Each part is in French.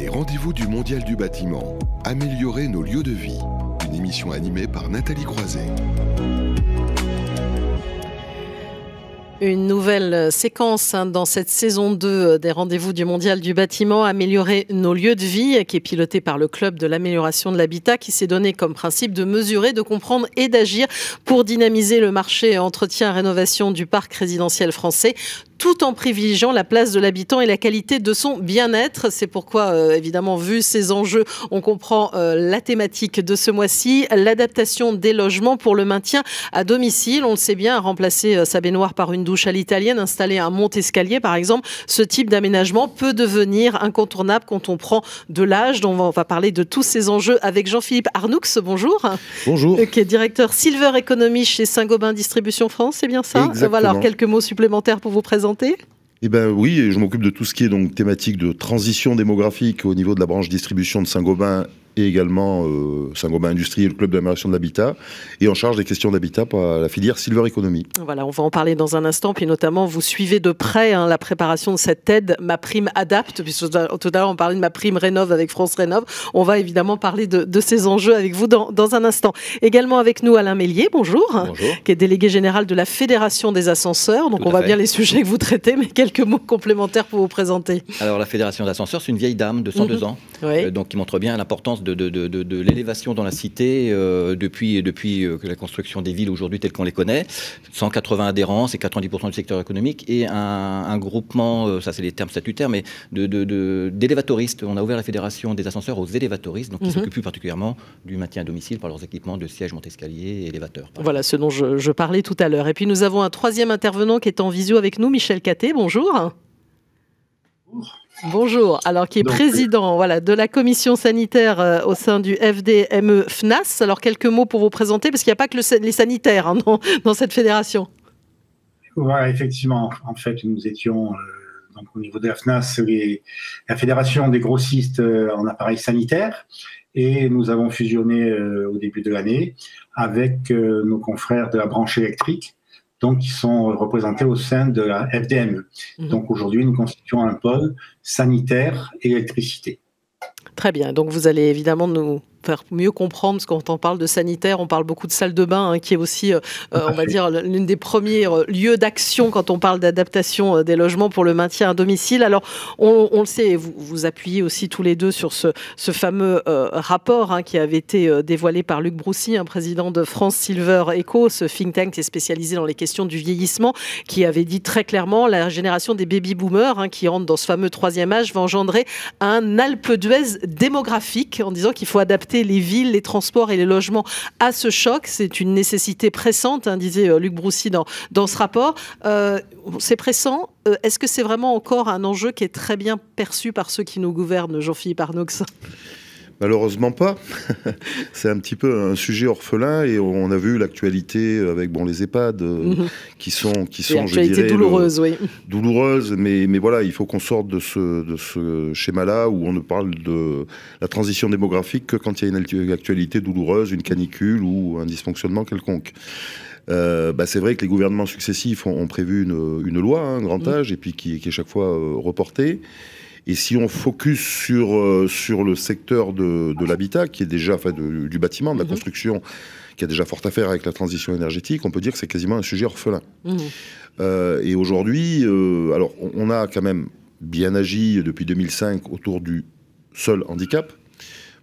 Les rendez-vous du Mondial du bâtiment. Améliorer nos lieux de vie. Une émission animée par Nathalie Croiset. Une nouvelle séquence dans cette saison 2 des rendez-vous du Mondial du bâtiment, améliorer nos lieux de vie, qui est pilotée par le Club de l'amélioration de l'habitat, qui s'est donné comme principe de mesurer, de comprendre et d'agir pour dynamiser le marché entretien et rénovation du parc résidentiel français, tout en privilégiant la place de l'habitant et la qualité de son bien-être. C'est pourquoi, évidemment, vu ces enjeux, on comprend la thématique de ce mois-ci, l'adaptation des logements pour le maintien à domicile. On le sait bien, remplacer sa baignoire par une douche à l'italienne, installer un monte-escalier, par exemple, ce type d'aménagement peut devenir incontournable quand on prend de l'âge. Donc on va parler de tous ces enjeux avec Jean-Philippe Arnoux. Bonjour. Bonjour. Qui est directeur Silver Economy chez Saint-Gobain Distribution France, c'est bien ça? Exactement. Voilà, alors quelques mots supplémentaires pour vous présenter. Eh ben oui, je m'occupe de tout ce qui est donc thématique de transition démographique au niveau de la branche distribution de Saint-Gobain et également Saint-Gobain Industrie et le Club de l'amélioration de l'habitat, et en charge des questions d'habitat par la filière Silver Economy. Voilà, on va en parler dans un instant, puis notamment vous suivez de près la préparation de cette aide MaPrimeAdapt, puisque tout à l'heure on parlait de MaPrimeRénov avec France Rénov. On va évidemment parler de ces enjeux avec vous dans un instant. Également avec nous Alain Mélier, bonjour. Bonjour. Qui est délégué général de la Fédération des ascenseurs. Donc on voit bien les sujets que vous traitez, mais quelques mots complémentaires pour vous présenter. Alors la Fédération des ascenseurs, c'est une vieille dame de 102 ans, oui. Donc qui montre bien l'importance de l'élévation dans la cité depuis que la construction des villes aujourd'hui telles qu'on les connaît. 180 adhérents, c'est 90% du secteur économique, et un groupement, ça c'est les termes statutaires, mais d'élévatoristes. On a ouvert la Fédération des ascenseurs aux élévatoristes, donc qui s'occupent plus particulièrement du maintien à domicile par leurs équipements de sièges, monte-escalier et élévateurs. Voilà ce dont je parlais tout à l'heure. Et puis nous avons un troisième intervenant qui est en visio avec nous, Michel Catté, bonjour. Bonjour, alors qui est président de la commission sanitaire au sein du FDME FNAS. Alors quelques mots pour vous présenter, parce qu'il n'y a pas que les sanitaires dans cette fédération. Voilà, effectivement, en fait nous étions donc, au niveau de la FNAS, la fédération des grossistes en appareils sanitaires, et nous avons fusionné au début de l'année avec nos confrères de la branche électrique, donc qui sont représentés au sein de la FDME. Donc aujourd'hui, nous constituons un pôle sanitaire et électricité. Très bien, donc vous allez évidemment nous faire mieux comprendre, parce que quand on parle de sanitaire, on parle beaucoup de salle de bain, qui est aussi, on va dire, l'une des premiers lieux d'action quand on parle d'adaptation des logements pour le maintien à domicile. Alors, on le sait, vous appuyez aussi tous les deux sur ce fameux rapport qui avait été dévoilé par Luc Broussy, président de France Silver Eco, ce think tank qui est spécialisé dans les questions du vieillissement, qui avait dit très clairement la génération des baby-boomers qui rentrent dans ce fameux troisième âge va engendrer un alpe d'huez démographique, en disant qu'il faut adapter les villes, les transports et les logements à ce choc. C'est une nécessité pressante, disait Luc Broussy dans ce rapport. C'est pressant. Est-ce que c'est vraiment encore un enjeu qui est très bien perçu par ceux qui nous gouvernent, Jean-Philippe Arnoux? Malheureusement pas. C'est un petit peu un sujet orphelin, et on a vu l'actualité avec les EHPAD qui sont je dirais, douloureuse, oui. Douloureuse, mais voilà, il faut qu'on sorte de ce schéma-là où on ne parle de la transition démographique que quand il y a une actualité douloureuse, une canicule ou un dysfonctionnement quelconque. C'est vrai que les gouvernements successifs ont prévu une loi, un grand âge, et puis qui est chaque fois reportée. Et si on focus sur le secteur de l'habitat, qui est déjà, du bâtiment, de la construction, qui a déjà fort à faire avec la transition énergétique, on peut dire que c'est quasiment un sujet orphelin. Et aujourd'hui, alors on a quand même bien agi depuis 2005 autour du seul handicap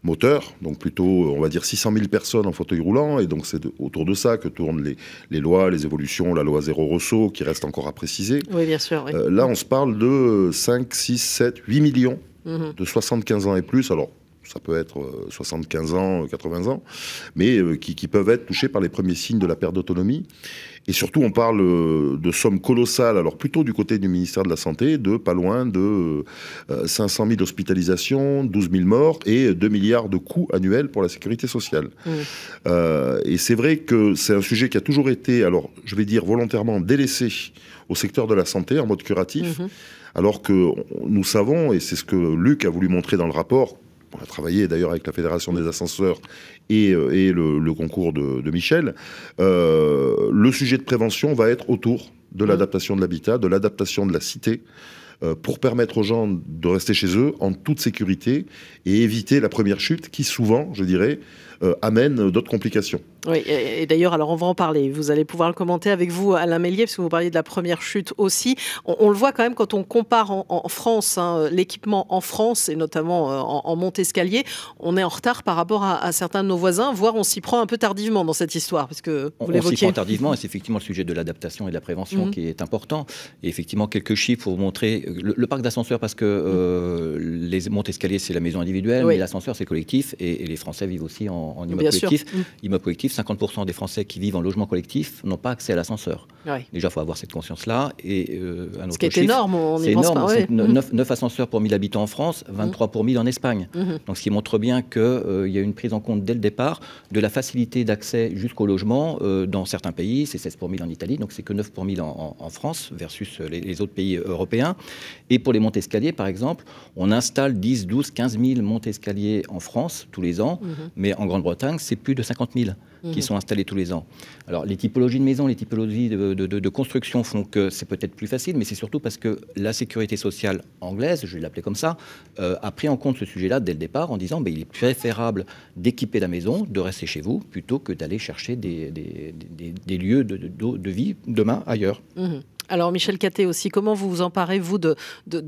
moteur, donc plutôt, on va dire, 600 000 personnes en fauteuil roulant, et donc c'est autour de ça que tournent les lois, les évolutions, la loi Zéro Rosso, qui reste encore à préciser. Oui, bien sûr. Oui. Là, on se parle de 5, 6, 7, 8 millions de 75 ans et plus, alors ça peut être 75 ans, 80 ans, mais qui peuvent être touchés par les premiers signes de la perte d'autonomie. Et surtout, on parle de sommes colossales, alors plutôt du côté du ministère de la Santé, de pas loin de 500 000 hospitalisations, 12 000 morts et 2 milliards de coûts annuels pour la sécurité sociale. Et c'est vrai que c'est un sujet qui a toujours été, alors je vais dire volontairement, délaissé au secteur de la santé en mode curatif, alors que nous savons, et c'est ce que Luc a voulu montrer dans le rapport, on a travaillé d'ailleurs avec la Fédération des ascenseurs et le concours de Michel. Le sujet de prévention va être autour de l'adaptation de l'habitat, de l'adaptation de la cité, pour permettre aux gens de rester chez eux en toute sécurité et éviter la première chute qui souvent, je dirais, amène d'autres complications. Oui, et d'ailleurs, alors on va en parler. Vous allez pouvoir le commenter avec vous, Alain Mellier, parce que vous parliez de la première chute aussi. On le voit quand même quand on compare en France, hein, l'équipement en France, et notamment en monte-escalier, on est en retard par rapport à certains de nos voisins, voire on s'y prend un peu tardivement dans cette histoire, parce que vous l'évoquiez. On s'y prend tardivement, et c'est effectivement le sujet de l'adaptation et de la prévention qui est important. Et effectivement, quelques chiffres pour vous montrer le parc d'ascenseurs, parce que les monte-escaliers, c'est la maison individuelle, mais l'ascenseur, c'est collectif, et les Français vivent aussi en immeuble collectif. Immeuble collectif, 50% des Français qui vivent en logement collectif n'ont pas accès à l'ascenseur. Déjà, il faut avoir cette conscience-là. Et un autre ce qui est énorme, on y pense énorme, pas. 9 ascenseurs pour 1000 habitants en France, 23 pour 1000 en Espagne. Donc, ce qui montre bien qu'il y a une prise en compte dès le départ de la facilité d'accès jusqu'au logement dans certains pays. C'est 16 pour 1000 en Italie, donc c'est que 9 pour 1000 en France versus les autres pays européens. Et pour les monte-escaliers, par exemple, on installe 10, 12, 15 000 monte-escaliers en France tous les ans, mais en Grande-Bretagne, c'est plus de 50 000 qui sont installés tous les ans. Alors, les typologies de maisons, les typologies de construction font que c'est peut-être plus facile, mais c'est surtout parce que la sécurité sociale anglaise, je vais l'appeler comme ça, a pris en compte ce sujet-là dès le départ en disant il est préférable d'équiper la maison, de rester chez vous, plutôt que d'aller chercher des lieux de vie demain ailleurs. Alors Michel Cattet aussi, comment vous vous emparez, vous, de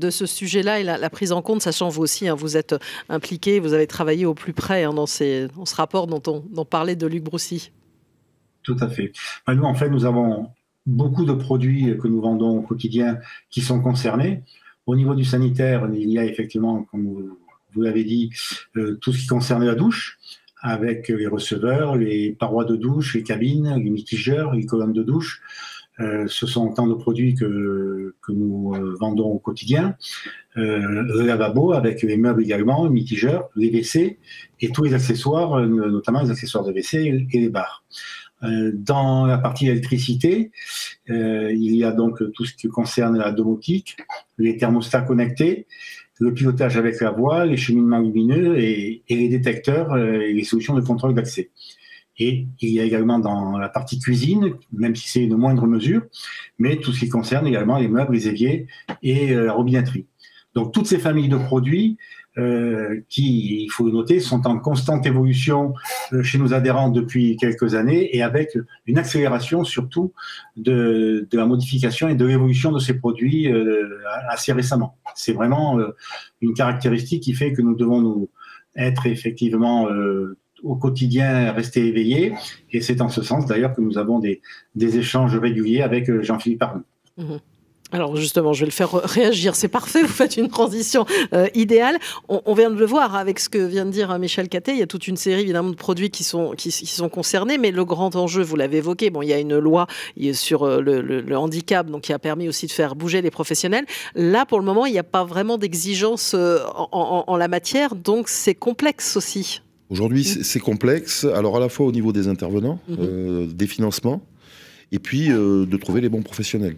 ce sujet-là et la prise en compte, sachant vous aussi, hein, vous êtes impliqué, vous avez travaillé au plus près dans ce rapport dont parlait de Luc Broussy. Tout à fait. Nous, en fait, nous avons beaucoup de produits que nous vendons au quotidien qui sont concernés. Au niveau du sanitaire, il y a effectivement, comme vous l'avez dit, tout ce qui concerne la douche, avec les receveurs, les parois de douche, les cabines, les mitigeurs, les colonnes de douche. Ce sont autant de produits que nous vendons au quotidien. Le lavabo avec les meubles également, les mitigeurs, les WC et tous les accessoires, notamment les accessoires de WC et les barres. Dans la partie électricité, il y a donc tout ce qui concerne la domotique, les thermostats connectés, le pilotage avec la voix, les cheminements lumineux et les détecteurs et les solutions de contrôle d'accès. Et il y a également dans la partie cuisine, même si c'est une moindre mesure, mais tout ce qui concerne également les meubles, les éviers et la robinetterie. Donc toutes ces familles de produits qui, il faut le noter, sont en constante évolution chez nos adhérents depuis quelques années et avec une accélération surtout de la modification et de l'évolution de ces produits assez récemment. C'est vraiment une caractéristique qui fait que nous devons nous être effectivement au quotidien rester éveillés, et c'est en ce sens d'ailleurs que nous avons des échanges réguliers avec Jean-Philippe Arnoux. Alors justement, je vais le faire réagir, c'est parfait, vous faites une transition idéale. On vient de le voir avec ce que vient de dire Michel Cattet, il y a toute une série évidemment de produits qui sont concernés, mais le grand enjeu, vous l'avez évoqué, il y a une loi sur le handicap, donc qui a permis aussi de faire bouger les professionnels. Là, pour le moment, il n'y a pas vraiment d'exigence en la matière, donc c'est complexe aussi. Aujourd'hui, c'est complexe, alors à la fois au niveau des intervenants, des financements, et puis de trouver les bons professionnels.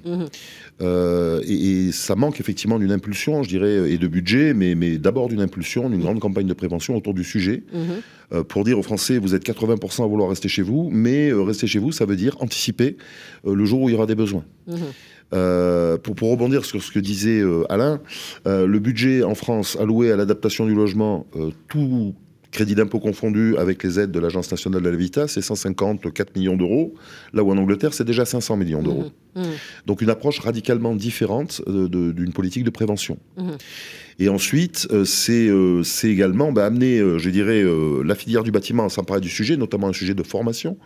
Et ça manque effectivement d'une impulsion, je dirais, et de budget, mais d'abord d'une impulsion, d'une grande campagne de prévention autour du sujet, pour dire aux Français, vous êtes 80% à vouloir rester chez vous, mais rester chez vous, ça veut dire anticiper le jour où il y aura des besoins. Pour rebondir sur ce que disait Alain, le budget en France alloué à l'adaptation du logement, tout crédit d'impôt confondu avec les aides de l'Agence nationale de l'habitat, c'est 154 millions d'euros, là où en Angleterre, c'est déjà 500 millions d'euros. Donc une approche radicalement différente d'une politique de prévention. Et ensuite, c'est également amener, je dirais, la filière du bâtiment à s'emparer du sujet, notamment un sujet de formation.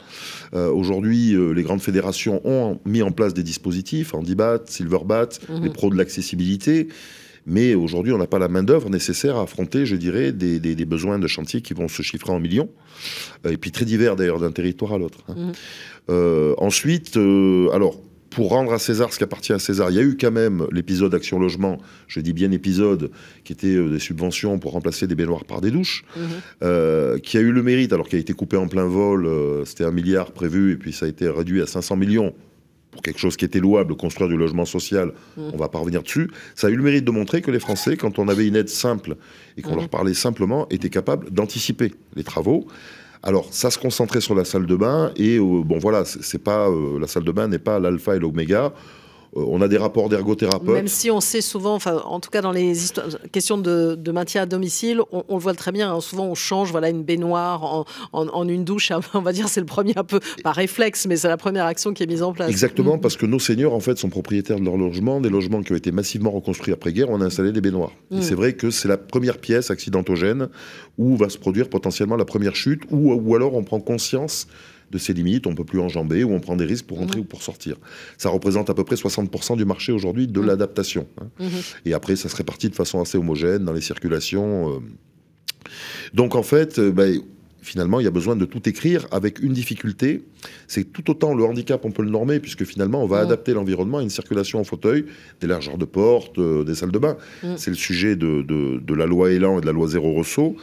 Aujourd'hui, les grandes fédérations ont mis en place des dispositifs, Handibat, Silverbat, les pros de l'accessibilité. Mais aujourd'hui, on n'a pas la main-d'œuvre nécessaire à affronter, je dirais, des besoins de chantier qui vont se chiffrer en millions, et puis très divers d'ailleurs d'un territoire à l'autre. Ensuite, alors, pour rendre à César ce qui appartient à César, il y a eu quand même l'épisode Action Logement, je dis bien épisode, qui était des subventions pour remplacer des baignoires par des douches, qui a eu le mérite, alors qu'il a été coupé en plein vol, c'était 1 milliard prévu, et puis ça a été réduit à 500 millions. Pour quelque chose qui était louable, construire du logement social, on ne va pas revenir dessus. Ça a eu le mérite de montrer que les Français, quand on avait une aide simple et qu'on leur parlait simplement, étaient capables d'anticiper les travaux. Alors, ça se concentrait sur la salle de bain et bon voilà, c'est pas la salle de bain n'est pas l'alpha et l'oméga. On a des rapports d'ergothérapeutes. Même si on sait souvent, enfin, en tout cas dans les questions de maintien à domicile, on le voit très bien. Hein, souvent, on change une baignoire en une douche. On va dire c'est le premier un peu, pas réflexe, mais c'est la première action qui est mise en place. Exactement, parce que nos seniors, en fait, sont propriétaires de leurs logements, des logements qui ont été massivement reconstruits après-guerre. On a installé des baignoires. Et c'est vrai que c'est la première pièce accidentogène où va se produire potentiellement la première chute, ou alors on prend conscience de ses limites, on ne peut plus enjamber, ou on prend des risques pour rentrer ou pour sortir. Ça représente à peu près 60% du marché aujourd'hui de l'adaptation. Hein. Et après, ça se répartit de façon assez homogène dans les circulations. Donc en fait, finalement, il y a besoin de tout écrire avec une difficulté. C'est tout autant le handicap, on peut le normer, puisque finalement, on va adapter l'environnement à une circulation en fauteuil, des largeurs de porte, des salles de bain. C'est le sujet de la loi Elan et de la loi Zéro Rosso.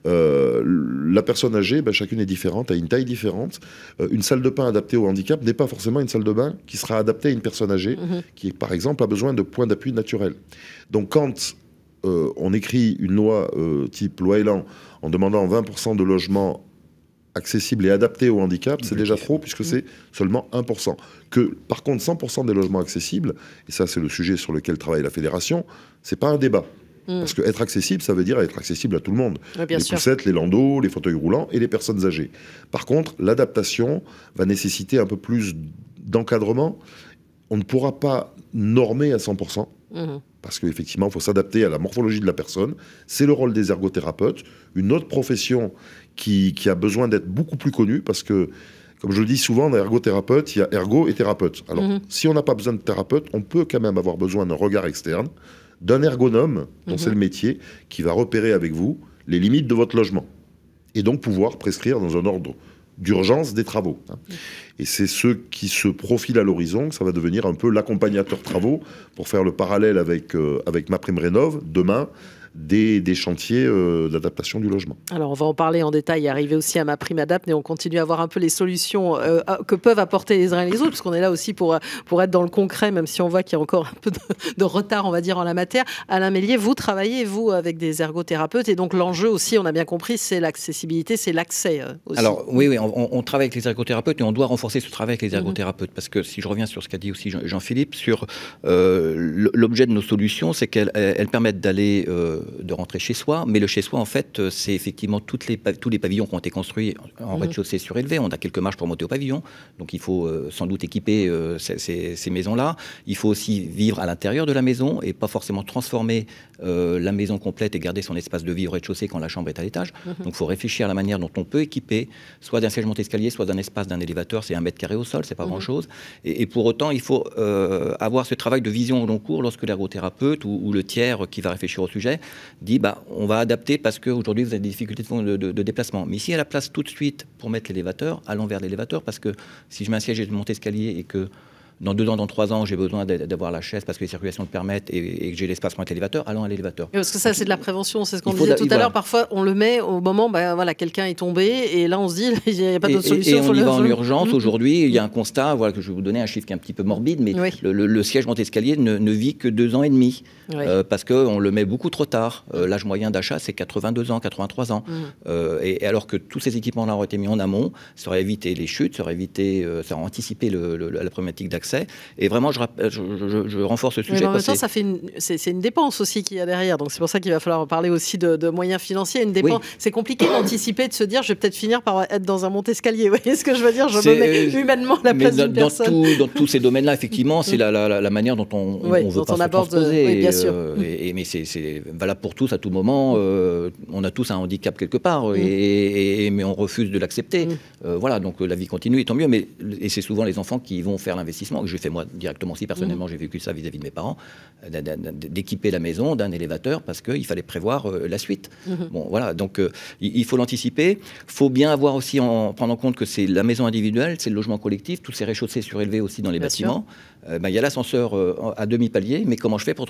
La personne âgée, chacune est différente, a une taille différente. Une salle de bain adaptée au handicap n'est pas forcément une salle de bain qui sera adaptée à une personne âgée qui, par exemple, a besoin de points d'appui naturels. Donc quand on écrit une loi type loi Elan en demandant 20% de logements accessibles et adaptés au handicap, c'est déjà trop puisque c'est seulement 1%. Que par contre 100% des logements accessibles, et ça c'est le sujet sur lequel travaille la fédération, c'est pas un débat. Parce qu'être accessible, ça veut dire être accessible à tout le monde. Oui, les poussettes, les landaux, les fauteuils roulants et les personnes âgées. Par contre, l'adaptation va nécessiter un peu plus d'encadrement. On ne pourra pas normer à 100%, parce qu'effectivement, il faut s'adapter à la morphologie de la personne. C'est le rôle des ergothérapeutes, une autre profession qui a besoin d'être beaucoup plus connue, parce que, comme je le dis souvent, dans ergothérapeute, il y a ergo et thérapeute. Alors, si on n'a pas besoin de thérapeute, on peut quand même avoir besoin d'un regard externe, d'un ergonome, dont c'est le métier, qui va repérer avec vous les limites de votre logement. Et donc pouvoir prescrire dans un ordre d'urgence des travaux. Et c'est ceux qui se profilent à l'horizon, ça va devenir un peu l'accompagnateur travaux, pour faire le parallèle avec MaPrimeRénov', demain, des chantiers d'adaptation du logement. Alors on va en parler en détail et arriver aussi à MaPrimeAdapt, mais on continue à voir un peu les solutions que peuvent apporter les uns et les autres, parce qu'on est là aussi pour être dans le concret, même si on voit qu'il y a encore un peu de retard, on va dire, en la matière. Alain Mellier, vous travaillez, vous, avec des ergothérapeutes, et donc l'enjeu aussi, on a bien compris, c'est l'accessibilité, c'est l'accès aussi. Alors oui, on travaille avec les ergothérapeutes, et on doit renforcer ce travail avec les ergothérapeutes, parce que si je reviens sur ce qu'a dit aussi Jean-Philippe, sur l'objet de nos solutions, c'est qu'elles permettent d'aller de rentrer chez soi, mais le chez soi en fait c'est effectivement tous les pavillons qui ont été construits en rez-de-chaussée surélevé. On a quelques marches pour monter au pavillon, donc il faut sans doute équiper ces maisons-là. Il faut aussi vivre à l'intérieur de la maison et pas forcément transformer la maison complète et garder son espace de vie au rez-de-chaussée quand la chambre est à l'étage. Donc il faut réfléchir à la manière dont on peut équiper soit d'un siège monte-escalier, soit d'un espace d'un élévateur. C'est 1 mètre carré au sol, c'est pas grand-chose. Et pour autant, il faut avoir ce travail de vision au long cours lorsque l'ergothérapeute ou le tiers qui va réfléchir au sujet dit on va adapter parce qu'aujourd'hui vous avez des difficultés de déplacement. Mais ici, à la place tout de suite pour mettre l'élévateur, allons vers l'élévateur, parce que si je mets un siège et monte escalier et que dans 2 ans, dans 3 ans, j'ai besoin d'avoir la chaise parce que les circulations le permettent et que j'ai l'espace pour mettre l'élévateur, allons à l'élévateur. Parce que ça, c'est de la prévention, c'est ce qu'on disait tout à l'heure. Parfois, on le met au moment, quelqu'un est tombé et là, on se dit, il n'y a pas d'autre solution. Et on y va en urgence. Aujourd'hui, il y a un constat, que je vais vous donner un chiffre qui est un petit peu morbide, mais le siège monte-escalier ne vit que 2 ans et demi. Parce qu'on le met beaucoup trop tard. L'âge moyen d'achat, c'est 82 ans, 83 ans. Et alors que tous ces équipements-là ont été mis en amont, ça aurait évité les chutes, ça aurait anticipé la problématique d'accès. Et vraiment, je renforce ce sujet. Mais en même temps, c'est une dépense aussi qu'il y a derrière. Donc c'est pour ça qu'il va falloir parler aussi de moyens financiers. Une dépense, c'est compliqué d'anticiper, de se dire, je vais peut-être finir par être dans un monte-escalier. Vous voyez ce que je veux dire? Je me mets humainement à la place d'une personne. Dans tous ces domaines-là, effectivement, c'est la manière dont on veut pas se transposer. Oui, bien sûr. Mais c'est valable pour tous à tout moment. On a tous un handicap quelque part, mais on refuse de l'accepter. Donc la vie continue, et tant mieux. Et c'est souvent les enfants qui vont faire l'investissement, que je fais moi directement aussi, personnellement, j'ai vécu ça vis-à-vis de mes parents, d'équiper la maison d'un élévateur parce qu'il fallait prévoir la suite. Donc il faut l'anticiper. Il faut bien avoir aussi, prendre en compte que c'est la maison individuelle, c'est le logement collectif, tous ces rez-de-chaussée surélevés aussi dans les bâtiments. Il y a l'ascenseur à demi-palier, mais comment je fais pour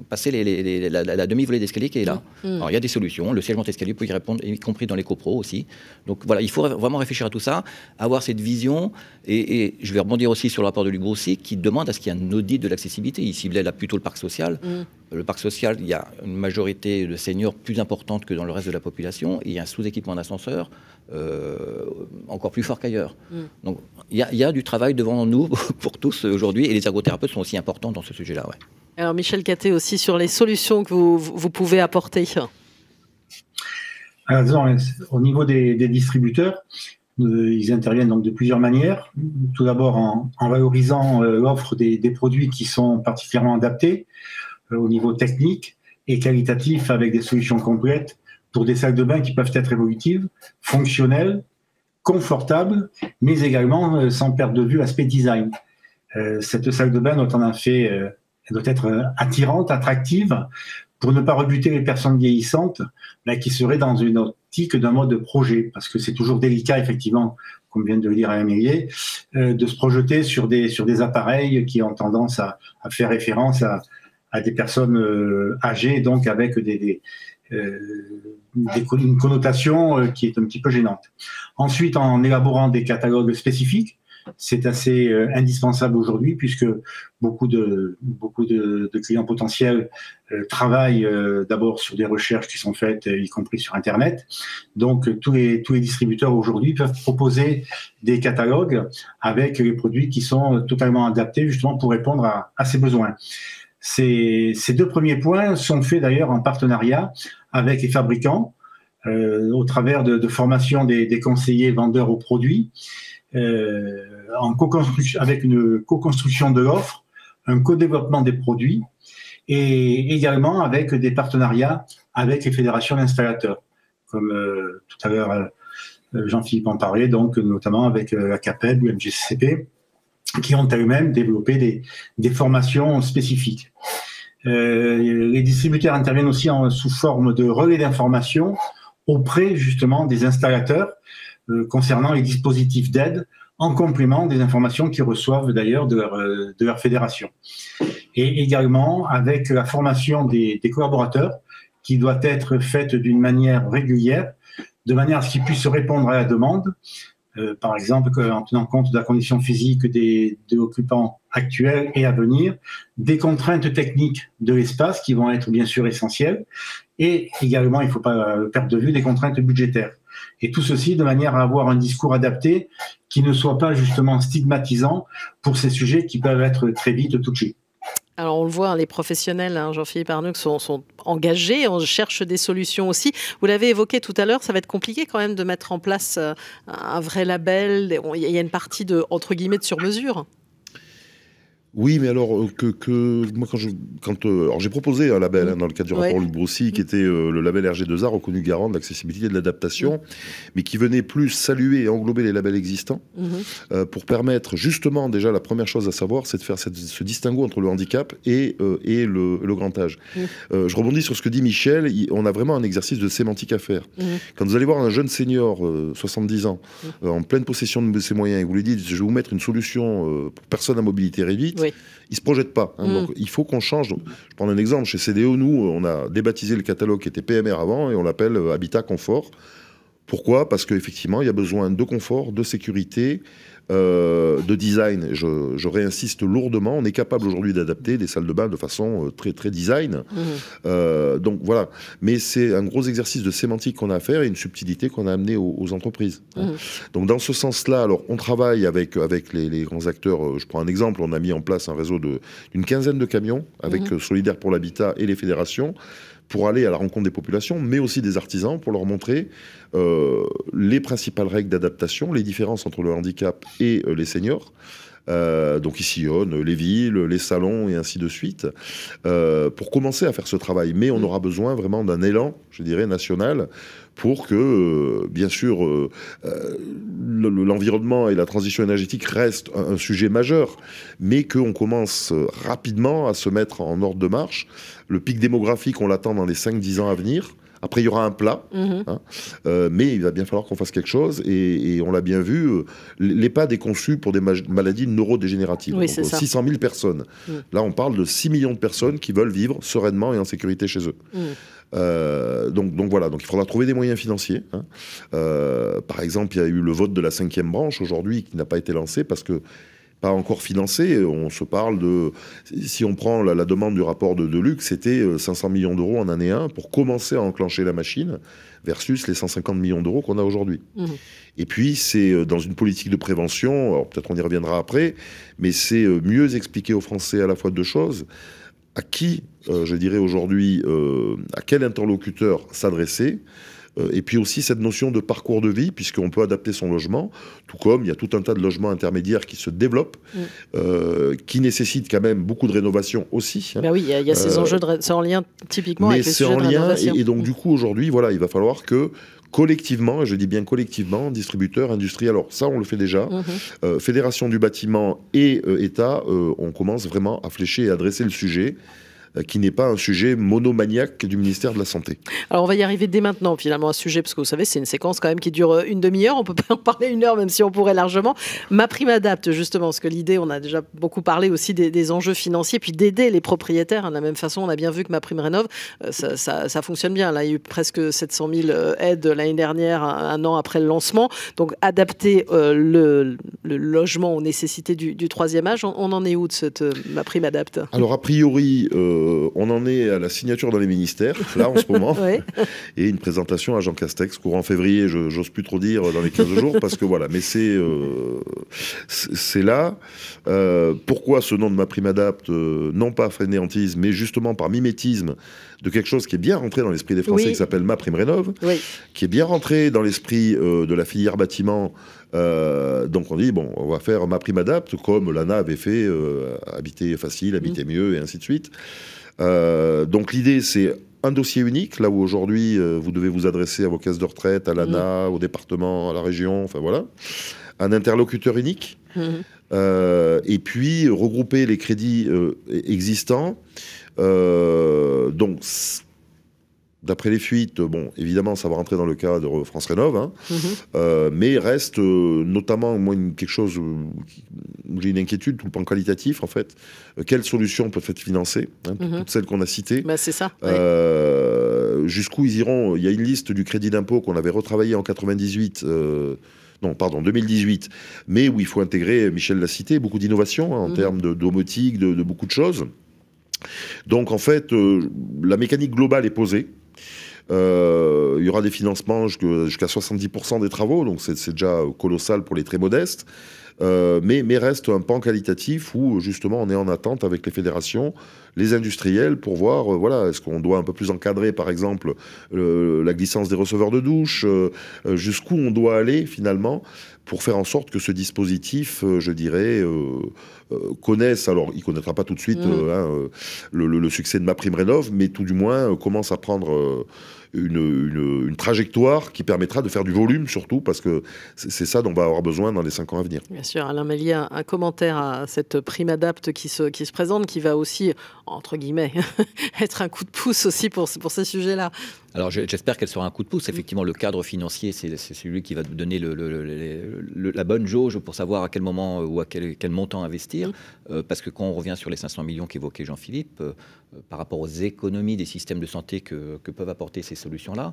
passer la demi-volée d'escalier qui est là? Alors il y a des solutions, le siège monte-escalier peut y répondre, y compris dans les copros aussi. Donc il faut vraiment réfléchir à tout ça, avoir cette vision, et je je vais rebondir aussi sur le rapport de Luc Broussy qui demande à ce qu'il y ait un audit de l'accessibilité. Il ciblait là plutôt le parc social. Le parc social, il y a une majorité de seniors plus importante que dans le reste de la population. Et il y a un sous-équipement d'ascenseurs encore plus fort qu'ailleurs. Donc il y a du travail devant nous pour tous aujourd'hui. Et les ergothérapeutes sont aussi importants dans ce sujet-là. Ouais. Alors Michel Cattet aussi sur les solutions que vous pouvez apporter. Alors, disons, au niveau des distributeurs, ils interviennent donc de plusieurs manières. Tout d'abord en valorisant l'offre des produits qui sont particulièrement adaptés au niveau technique et qualitatif avec des solutions complètes pour des salles de bain qui peuvent être évolutives, fonctionnelles, confortables, mais également sans perdre de vue l'aspect design. Cette salle de bain doit en effet elle doit être attirante, attractive, pour ne pas rebuter les personnes vieillissantes qui seraient dans une optique d'un mode de projet, parce que c'est toujours délicat, effectivement, comme vient de le dire Alain Mélier, de se projeter sur des appareils qui ont tendance à faire référence à des personnes âgées, donc avec une connotation qui est un petit peu gênante. Ensuite, en élaborant des catalogues spécifiques, c'est assez indispensable aujourd'hui puisque beaucoup de clients potentiels travaillent d'abord sur des recherches qui sont faites, y compris sur Internet. Donc tous les distributeurs aujourd'hui peuvent proposer des catalogues avec les produits qui sont totalement adaptés justement pour répondre à ces besoins. Ces deux premiers points sont faits d'ailleurs en partenariat avec les fabricants au travers de formations des conseillers vendeurs aux produits. Avec une co-construction de l'offre, un co-développement des produits et également avec des partenariats avec les fédérations d'installateurs, comme tout à l'heure Jean-Philippe en parlait, donc notamment avec la CAPEB ou la MGCCP, qui ont elles-mêmes développé des formations spécifiques. Les distributeurs interviennent aussi sous forme de relais d'information auprès justement des installateurs concernant les dispositifs d'aide en complément des informations qu'ils reçoivent d'ailleurs de leur fédération. Et également avec la formation des collaborateurs qui doit être faite d'une manière régulière, de manière à ce qu'ils puissent répondre à la demande, par exemple en tenant compte de la condition physique des occupants actuels et à venir, des contraintes techniques de l'espace qui vont être bien sûr essentielles, et également, il ne faut pas perdre de vue, des contraintes budgétaires. Et tout ceci de manière à avoir un discours adapté qui ne soit pas justement stigmatisant pour ces sujets qui peuvent être très vite touchés. Alors on le voit, les professionnels, Jean-Philippe Arnoux, sont engagés, on cherche des solutions aussi. Vous l'avez évoqué tout à l'heure, ça va être compliqué quand même de mettre en place un vrai label. Il y a une partie entre guillemets de sur-mesure. Oui, mais alors moi alors j'ai proposé un label dans le cadre du rapport Luc Broussy qui était le label RG2A reconnu garant de l'accessibilité et de l'adaptation, mais qui venait plus saluer et englober les labels existants pour permettre justement déjà la première chose à savoir, c'est de faire ce distinguo entre le handicap et le grand âge. Je rebondis sur ce que dit Michel, on a vraiment un exercice de sémantique à faire. Quand vous allez voir un jeune senior 70 ans en pleine possession de ses moyens et vous lui dites je vais vous mettre une solution pour personnes à mobilité réduite, il ne se projette pas. Donc il faut qu'on change. Je prends un exemple. Chez CDO, nous, on a débaptisé le catalogue qui était PMR avant et on l'appelle Habitat Confort. Pourquoi ? Parce qu'effectivement, il y a besoin de confort, de sécurité, de design. Je réinsiste lourdement. On est capable aujourd'hui d'adapter des salles de bain de façon très, très design. Donc voilà. Mais c'est un gros exercice de sémantique qu'on a à faire et une subtilité qu'on a amené aux entreprises. Donc dans ce sens-là, alors on travaille avec les grands acteurs. Je prends un exemple. On a mis en place un réseau d'une quinzaine de camions avec Solidaire pour l'Habitat et les fédérations pour aller à la rencontre des populations, mais aussi des artisans, pour leur montrer les principales règles d'adaptation, les différences entre le handicap et les seniors. Donc ils sillonnent les villes, les salons et ainsi de suite, pour commencer à faire ce travail. Mais on aura besoin vraiment d'un élan, je dirais, national, pour que, bien sûr, l'environnement et la transition énergétique restent un sujet majeur, mais qu'on commence rapidement à se mettre en ordre de marche. Le pic démographique, on l'attend dans les 5-10 ans à venir. Après, il y aura un plat, mais il va bien falloir qu'on fasse quelque chose. Et on l'a bien vu, l'EHPAD est conçu pour des maladies neurodégénératives. Oui, donc 600 000 personnes. Là, on parle de 6 millions de personnes qui veulent vivre sereinement et en sécurité chez eux. Donc voilà, donc il faudra trouver des moyens financiers. Par exemple, il y a eu le vote de la 5e branche aujourd'hui qui n'a pas été lancé parce que pas encore financé. On se parle de... Si on prend la demande du rapport de Deluxe, c'était 500 millions d'euros en année 1 pour commencer à enclencher la machine, versus les 150 millions d'euros qu'on a aujourd'hui. Et puis, c'est dans une politique de prévention, alors peut-être on y reviendra après, mais c'est mieux expliquer aux Français à la fois deux choses. À qui, je dirais aujourd'hui, à quel interlocuteur s'adresser, et puis aussi cette notion de parcours de vie, puisqu'on peut adapter son logement, tout comme il y a tout un tas de logements intermédiaires qui se développent, qui nécessitent quand même beaucoup de rénovation aussi. Ben oui, il y a ces enjeux, c'est en lien typiquement avec les sujets de rénovation. Et donc du coup aujourd'hui, voilà, il va falloir que collectivement, et je dis bien collectivement, distributeurs, industries, alors ça on le fait déjà, Fédération du bâtiment et État, on commence vraiment à flécher et à adresser le sujet, qui n'est pas un sujet monomaniaque du ministère de la Santé. Alors on va y arriver dès maintenant finalement à ce sujet, parce que vous savez c'est une séquence quand même qui dure une demi-heure, on peut pas en parler une heure même si on pourrait largement. MaPrimeAdapt justement, parce que l'idée, on a déjà beaucoup parlé aussi des enjeux financiers, puis d'aider les propriétaires. De la même façon, on a bien vu que MaPrimeRénov', ça fonctionne bien. Là, il y a eu presque 700 000 aides l'année dernière, un an après le lancement. Donc adapter le logement aux nécessités du troisième âge, on en est où de cette MaPrimeAdapt? Alors a priori, on en est à la signature dans les ministères, là en ce moment, et une présentation à Jean Castex, courant février, j'ose plus trop dire dans les 15 jours, parce que voilà, mais c'est là. Pourquoi ce nom de MaPrimeAdapt, non pas fainéantise, mais justement par mimétisme de quelque chose qui est bien rentré dans l'esprit des Français, qui s'appelle MaPrimeRénov', qui est bien rentré dans l'esprit de la filière bâtiment. Donc on dit, bon, on va faire MaPrimeAdapt, comme l'ANA avait fait Habiter facile, Habiter mieux, et ainsi de suite. Donc l'idée, c'est un dossier unique, là où aujourd'hui, vous devez vous adresser à vos caisses de retraite, à l'ANA, au département, à la région, enfin voilà. Un interlocuteur unique. Et puis, regrouper les crédits existants. Donc, d'après les fuites, bon, évidemment, ça va rentrer dans le cadre France Rénov', hein, mais reste notamment, moi, quelque chose où j'ai une inquiétude, tout le plan qualitatif, en fait. Quelles solutions peuvent être financées, hein, toutes celles qu'on a citées. Bah, c'est ça. Jusqu'où ils iront? Il y a une liste du crédit d'impôt qu'on avait retravaillé en 98. Non, pardon, 2018, mais où il faut intégrer, Michel l'a cité, beaucoup d'innovation, hein, en termes de domotique, de beaucoup de choses. Donc, en fait, la mécanique globale est posée. Il y aura des financements jusqu'à 70% des travaux, donc c'est déjà colossal pour les très modestes. Mais reste un pan qualitatif où justement on est en attente avec les fédérations, les industriels, pour voir, voilà, est-ce qu'on doit un peu plus encadrer par exemple la glissance des receveurs de douche, jusqu'où on doit aller finalement pour faire en sorte que ce dispositif, je dirais, connaisse, alors il ne connaîtra pas tout de suite le succès de MaPrimeRénov', mais tout du moins commence à prendre une trajectoire qui permettra de faire du volume surtout, parce que c'est ça dont on va avoir besoin dans les 5 ans à venir. Bien sûr, Alain Mélier, un commentaire à cette PrimeAdapt qui se présente, qui va aussi, entre guillemets, être un coup de pouce aussi pour ces sujets-là. Alors j'espère qu'elle sera un coup de pouce. Effectivement, le cadre financier, c'est celui qui va donner la bonne jauge pour savoir à quel moment ou à quel montant investir. Parce que quand on revient sur les 500 millions qu'évoquait Jean-Philippe, par rapport aux économies des systèmes de santé que peuvent apporter ces solutions-là,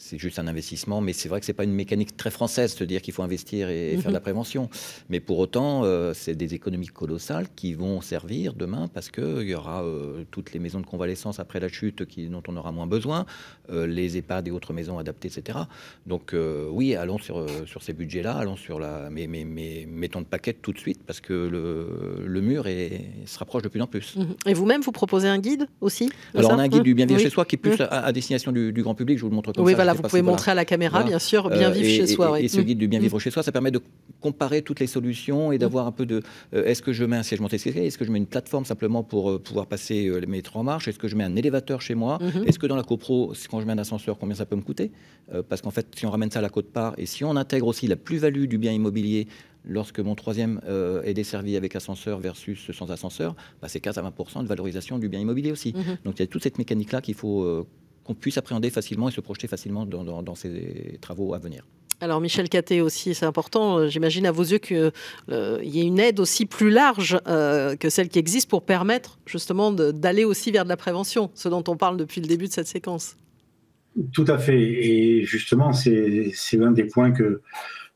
c'est juste un investissement, mais c'est vrai que c'est pas une mécanique très française, de dire qu'il faut investir et faire de la prévention. Mais pour autant, c'est des économies colossales qui vont servir demain, parce qu'il y aura toutes les maisons de convalescence après la chute dont on aura moins besoin, les EHPAD et autres maisons adaptées, etc. Donc oui, allons sur ces budgets-là, allons sur mais mettons le paquet tout de suite, parce que le mur se rapproche de plus en plus. Et vous-même, vous proposez un guide aussi? Alors on a un guide du bien vivre chez soi qui est plus à destination du grand public, je vous le montre comme ça. Voilà, vous pouvez montrer à la caméra, bien sûr, bien vivre chez soi. Et ce guide du bien vivre chez soi, ça permet de comparer toutes les solutions et d'avoir un peu de... est-ce que je mets un siège Montesquieu? Est-ce que je mets une plateforme simplement pour pouvoir passer mes 3 marches? Est-ce que je mets un élévateur chez moi? Est-ce que dans la copro, quand je mets un ascenseur, combien ça peut me coûter? Parce qu'en fait, si on ramène ça à la quote-part et si on intègre aussi la plus-value du bien immobilier, lorsque mon troisième est desservi avec ascenseur versus sans ascenseur, c'est 15 à 20% de valorisation du bien immobilier aussi. Donc il y a toute cette mécanique-là qu'il faut... qu'on puisse appréhender facilement et se projeter facilement dans ces travaux à venir. Alors Michel Cattet aussi, c'est important, j'imagine à vos yeux qu'il y ait une aide aussi plus large que celle qui existe pour permettre justement d'aller aussi vers de la prévention, ce dont on parle depuis le début de cette séquence. Tout à fait, et justement c'est l'un des points que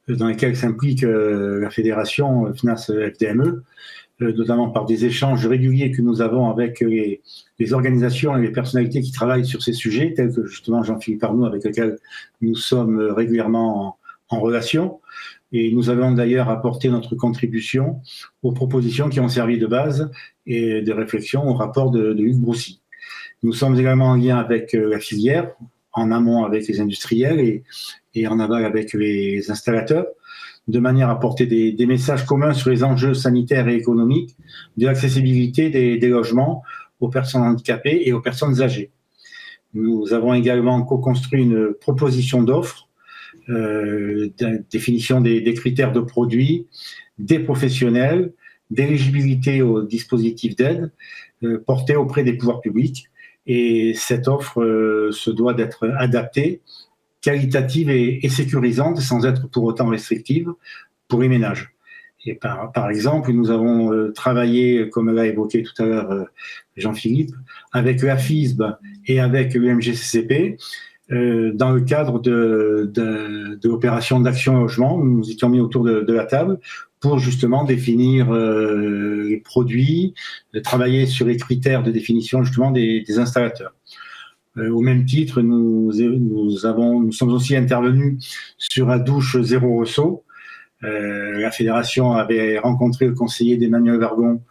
dans lesquels s'implique la fédération FNAS-FDME, notamment par des échanges réguliers que nous avons avec les organisations et les personnalités qui travaillent sur ces sujets, tels que justement Jean-Philippe Arnoux, avec lequel nous sommes régulièrement en relation. Et nous avons d'ailleurs apporté notre contribution aux propositions qui ont servi de base et de réflexion au rapport de Hugues Broussy. Nous sommes également en lien avec la filière, en amont avec les industriels et en aval avec les installateurs, de manière à porter des messages communs sur les enjeux sanitaires et économiques, de l'accessibilité des logements aux personnes handicapées et aux personnes âgées. Nous avons également co-construit une proposition d'offre, définition des critères de produits, des professionnels, d'éligibilité aux dispositifs d'aide portés auprès des pouvoirs publics. Et cette offre se doit d'être adaptée, qualitative et sécurisante, sans être pour autant restrictive pour les ménages. Et par exemple, nous avons travaillé, comme l'a évoqué tout à l'heure Jean-Philippe, avec la FISB et avec l'UMGCCP, dans le cadre de l'opération d'Action Logement. Nous nous étions mis autour de la table pour justement définir les produits, travailler sur les critères de définition justement des installateurs. Au même titre, nous sommes aussi intervenus sur la douche zéro ressaut. La fédération avait rencontré le conseiller d'Emmanuel Vargon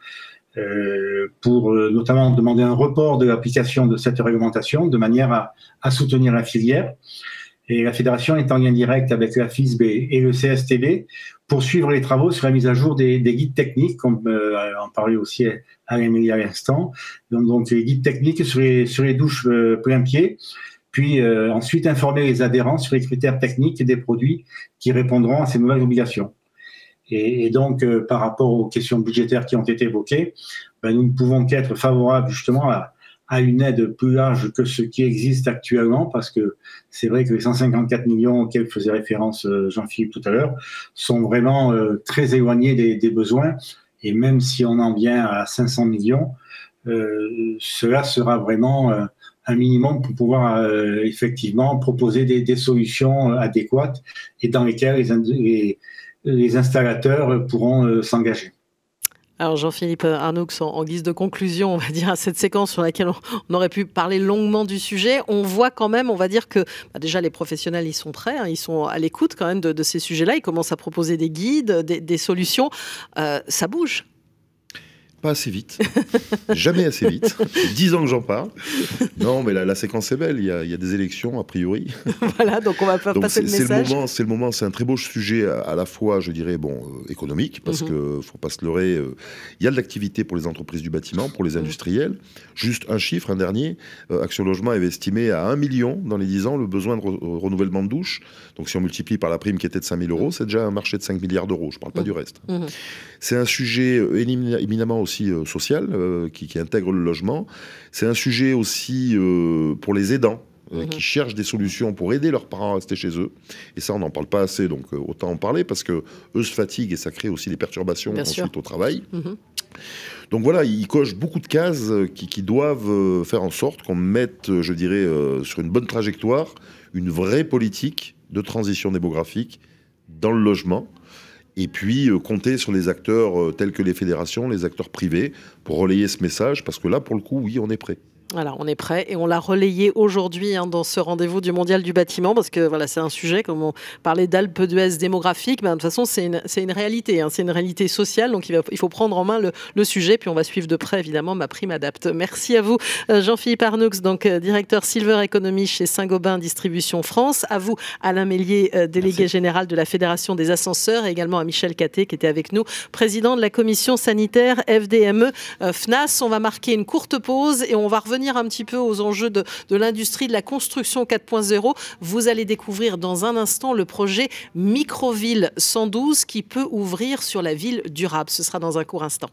pour notamment demander un report de l'application de cette réglementation de manière à soutenir la filière. Et la fédération est en lien direct avec la FISB et le CSTB pour suivre les travaux sur la mise à jour des guides techniques, comme en parlait aussi Amélie à l'instant. Donc les guides techniques sur les douches plein pied, puis ensuite informer les adhérents sur les critères techniques des produits qui répondront à ces nouvelles obligations. Et donc, par rapport aux questions budgétaires qui ont été évoquées, nous ne pouvons qu'être favorables justement à une aide plus large que ce qui existe actuellement, parce que c'est vrai que les 154 millions auxquels faisait référence Jean-Philippe tout à l'heure sont vraiment très éloignés des besoins. Et même si on en vient à 500 millions, cela sera vraiment un minimum pour pouvoir effectivement proposer des solutions adéquates et dans lesquelles les installateurs pourront s'engager. Alors Jean-Philippe Arnoux, en guise de conclusion, on va dire, à cette séquence sur laquelle on aurait pu parler longuement du sujet, on voit quand même, on va dire que déjà les professionnels, ils sont prêts, ils sont à l'écoute quand même de ces sujets-là, ils commencent à proposer des guides, des solutions, ça bouge. Pas assez vite, jamais assez vite. 10 ans que j'en parle. Non, mais la séquence est belle. Il y a des élections a priori. Voilà, donc on va passer le message. C'est le moment. C'est un très beau sujet à la fois, je dirais, économique, parce que faut pas se leurrer. Il y a de l'activité pour les entreprises du bâtiment, pour les industriels. Juste un chiffre, un dernier. Action Logement avait estimé à 1 million dans les 10 ans le besoin de renouvellement de douche. Donc si on multiplie par la prime qui était de 5 000 euros, c'est déjà un marché de 5 milliards d'euros. Je parle pas du reste. C'est un sujet éminemment aussi social qui intègre le logement. C'est un sujet aussi pour les aidants qui cherchent des solutions pour aider leurs parents à rester chez eux. Et ça, on n'en parle pas assez, donc autant en parler parce que eux se fatiguent et ça crée aussi des perturbations ensuite au travail. Donc voilà, ils cochent beaucoup de cases qui doivent faire en sorte qu'on mette, je dirais, sur une bonne trajectoire, une vraie politique de transition démographique dans le logement. Et puis compter sur les acteurs tels que les fédérations, les acteurs privés, pour relayer ce message, parce que là, pour le coup, oui, on est prêt. Voilà, on est prêt et on l'a relayé aujourd'hui dans ce rendez-vous du Mondial du bâtiment parce que voilà, c'est un sujet, comme on parlait d'Alpe d'Huez démographique, mais de toute façon c'est une réalité, c'est une réalité sociale, donc il faut prendre en main le sujet, puis on va suivre de près évidemment Ma Prime Adapte. Merci à vous Jean-Philippe Arnoux, donc directeur Silver Economy chez Saint-Gobain Distribution France, à vous Alain Mélier, délégué général de la Fédération des ascenseurs, et également à Michel Catté qui était avec nous, président de la commission sanitaire FDME FNAS. On va marquer une courte pause et on va revenir un petit peu aux enjeux de l'industrie de la construction 4.0. Vous allez découvrir dans un instant le projet Microville 112 qui peut ouvrir sur la ville durable. Ce sera dans un court instant.